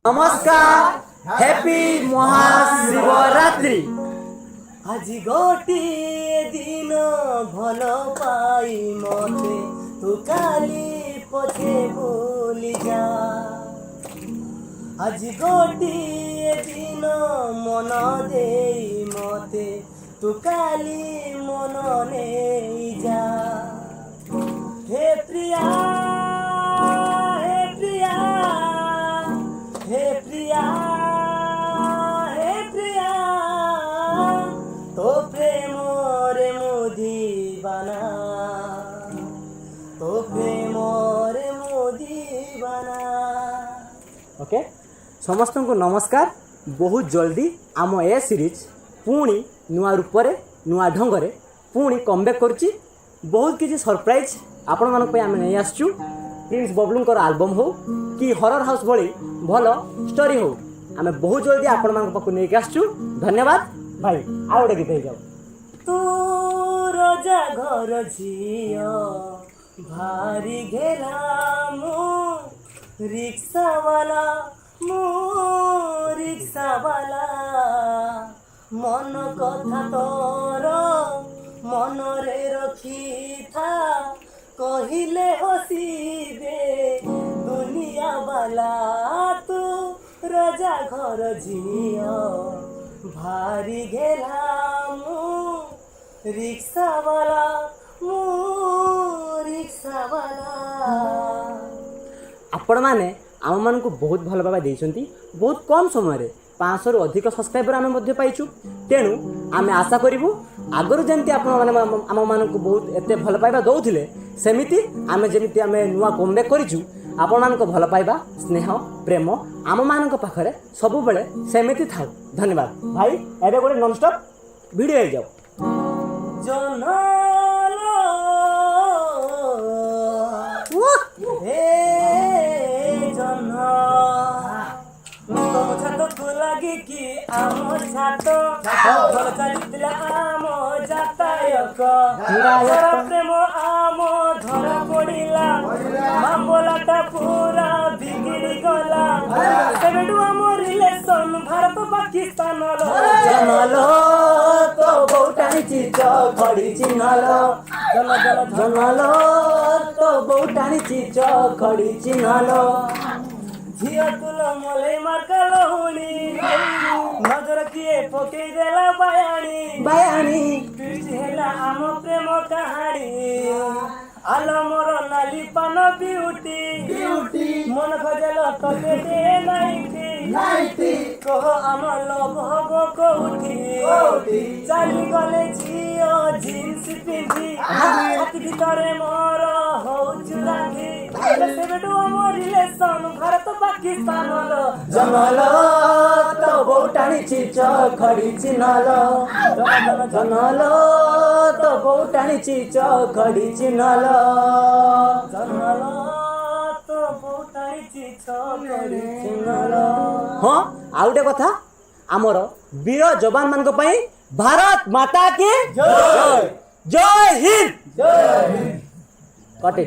नमस्कार हैप्पी महाशिवरात्रि। आज गोटे दिन भल पाई मते तू काली पछे भूली जा। आज गोटे दिन मन देई मते तू काली मन नहीं जा। हे प्रिया हे प्रिया हे प्रिया हे प्रिया तो प्रेम रे मोदी बना तो प्रेम रे मोदी बना। ओके समस्त को नमस्कार। बहुत जल्दी आम ए सीरीज पुणी नुआ रूप नुआ ढंग से पुणी कमबैक करुच्ची। बहुत किसी सरप्राइज आपण मानक आम नहीं आसचु। प्रिंस बबलूंकर आल्बम हो कि हरर हाउस भली भल स्टोरी हो आम बहुत जल्दी आपण मान पाक नहीं आसचु। धन्यवाद भाई। आ गोटे गीत जाओ। तू रजा घर झियो भारी घेला मु रिक्शा वाला मन कथा तोर मन रे रखी था कहिले हसीबे दुनिया वाला। तू रजा घर झियो भारी घेला मु रिक्शा वाला आपण माने आम मान को बहुत भल पावा देइछंती। बहुत कम समय रे 500 रु अधिक सब्सक्राइबर आम मध्य पाइछु। तेणु आम आशा करूँ आगु जमी आम मान को बहुत एत भल पाइबा दौले सेमिति आम जमी आम नुआ कमबैक करूँ। आपण मान भल पाइबा स्नेह प्रेम आम मान पाखरे सब बेले सेमिति थाउ। धन्यवाद भाई। एबे गोटे नॉनस्टॉप वीडियो हो जाओ। कि आम छात भल चलीला आम जातायक प्रेम आम धरा पड़िला मामलाटा पूरा बिगड़ी गला। सेबेडू आम रिलेशन भारत पाकिस्तान जनल तो बहुटाणी चीज खड़ी चिन्हल जनल तो बहुटाणी चीज खड़ी चिन्हल। झियो तुल मले मार्कल हुणी नजर किए पकई देला बयानी हेला आम प्रेम कहानी। आलो मोर नाली पान ब्यूटी मन खजल तके दे नाइटी कह आम लव हबो कोठी चली गले झियो जीन्स पिंधि अति भितरे मोर हो चुरांगी। सेबेडू आम रिलेशन भारत पाकिस्तान जनल तो बहुटाणी चीज खड़ी चिन्हल जनल तो बहुटाणी चीज खड़ी चिन्हल जनल तो बहुटाणी चीज खड़ी चिन्हल। हाँ आ गोटे कथा आमर वीर जवान मान भारत माता की जय जय हिंद। कटे।